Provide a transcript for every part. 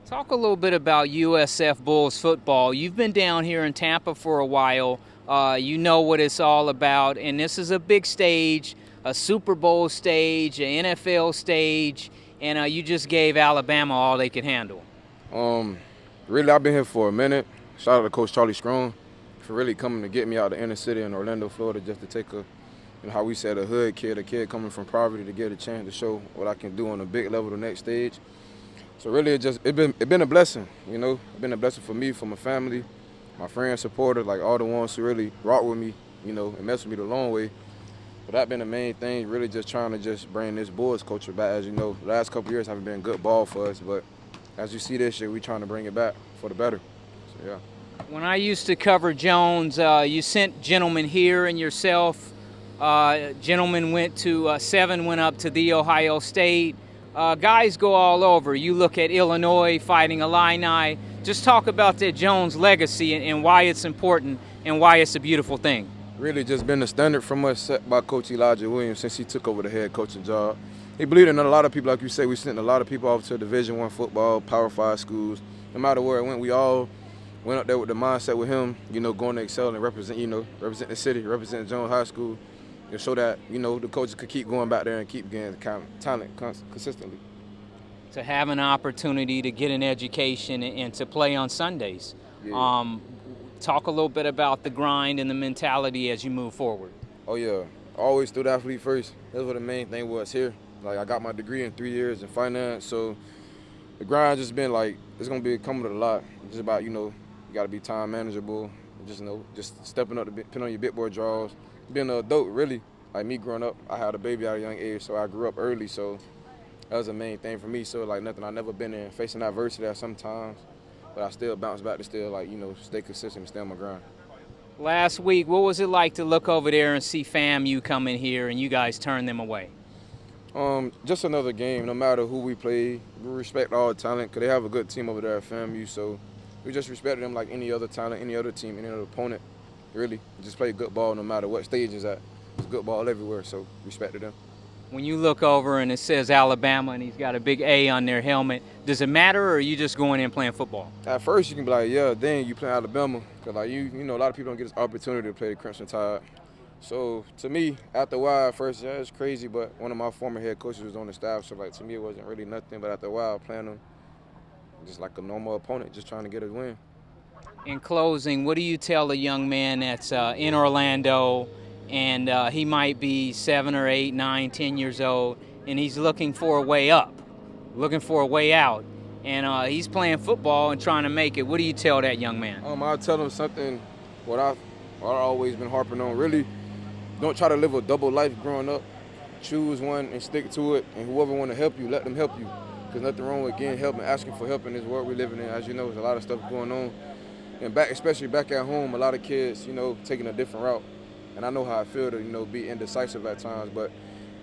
Talk a little bit about USF Bulls football. You've been down here in Tampa for a while. You know what it's all about, and this is a big stage, a Super Bowl stage, an NFL stage, and you just gave Alabama all they could handle. Um, Really, I've been here for a minute. Shout out to Coach Charlie Strong for really coming to get me out the inner city in Orlando, Florida, just to take how we said, a hood kid, a kid coming from poverty, to get a chance to show what I can do on a big level, the next stage. So really, it been a blessing, It's been a blessing for me, for my family, my friends, supporters, like all the ones who really rock with me, and mess with me the long way. But that been the main thing, really just trying to just bring this boys culture back. As you know, the last couple of years haven't been good ball for us, but as you see this year, we trying to bring it back for the better. So yeah. When I used to cover Jones, you sent gentlemen here and yourself. Gentlemen went to Seven, went up to the Ohio State. Guys go all over. You look at Illinois fighting Illini. Just talk about that Jones legacy and why it's important and why it's a beautiful thing. Really just been the standard from us set by Coach Elijah Williams since he took over the head coaching job. He believed in a lot of people, like you say. We sent a lot of people off to Division I football, Power 5 schools. No matter where it went, we all went up there with the mindset with him, going to excel and represent the city, represent Jones High School, and show that, the coaches could keep going back there and keep getting talent consistently. To have an opportunity to get an education and to play on Sundays. Yeah. Talk a little bit about the grind and the mentality as you move forward. Oh yeah, always through the athlete first. That's what the main thing was here. Like, I got my degree in 3 years in finance, so the grind just been like, it's gonna be coming with a lot. It's just about, you gotta be time manageable. Just stepping up, putting on your big boy draws. Being an adult, really. Like me growing up, I had a baby at a young age, so I grew up early. So that was the main thing for me. So like nothing I never been in, facing adversity at sometimes, but I still bounce back to still stay consistent and stay on my grind. Last week, what was it like to look over there and see FAMU come in here and you guys turn them away? Just another game. No matter who we play, we respect all the talent because they have a good team over there at FAMU. So we just respect them like any other talent, any other team, any other opponent. Really, just play good ball no matter what stage it's at. It's good ball everywhere, so respect them. When you look over and it says Alabama and he's got a big A on their helmet, does it matter or are you just going in playing football? At first you can be like, yeah, then you play Alabama because a lot of people don't get this opportunity to play the Crimson Tide. So to me, after a while, at first, yeah, it's crazy, but one of my former head coaches was on the staff, so to me it wasn't really nothing. But after a while, playing them just like a normal opponent, just trying to get a win. In closing, what do you tell a young man that's in Orlando and he might be 7 or 8, 9, 10 years old and he's looking for a way up, looking for a way out, and he's playing football and trying to make it? What do you tell that young man? I'll tell him something, what I've always been harping on, really. Don't try to live a double life growing up. Choose one and stick to it, and whoever want to help you, let them help you. Because nothing wrong with getting help and asking for help in this world we're living in. As you know, there's a lot of stuff going on. And especially back at home, a lot of kids, taking a different route. And I know how I feel to, be indecisive at times. But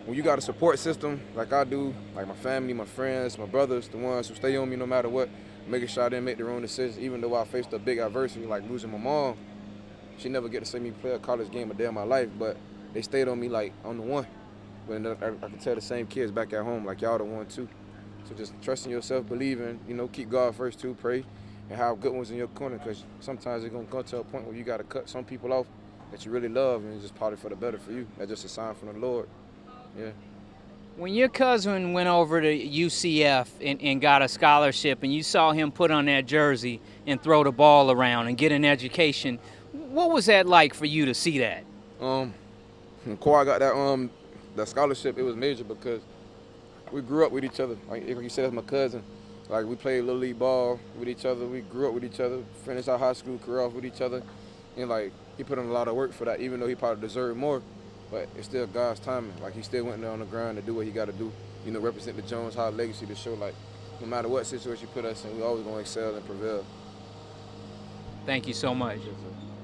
when you got a support system like I do, like my family, my friends, my brothers, the ones who stay on me no matter what, making sure I didn't make their own decisions, even though I faced a big adversity like losing my mom. She never get to see me play a college game a day in my life, but they stayed on me like I'm the one. But I can tell the same kids back at home, like y'all the one too. So just trusting yourself, believing, keep God first too, pray, and have good ones in your corner, because sometimes it's going to go to a point where you got to cut some people off that you really love, and it's just probably for the better for you. That's just a sign from the Lord. Yeah. When your cousin went over to UCF and got a scholarship and you saw him put on that jersey and throw the ball around and get an education, what was that like for you to see that? When Kawhi got that scholarship, it was major because we grew up with each other. Like you said, that's my cousin. Like, we played little league ball with each other. We grew up with each other, finished our high school career off with each other. And like, he put in a lot of work for that, even though he probably deserved more. But it's still God's timing. Like, he still went there on the grind to do what he got to do. Represent the Jones High legacy to show, like, no matter what situation you put us in, we always going to excel and prevail. Thank you so much. Yes, sir.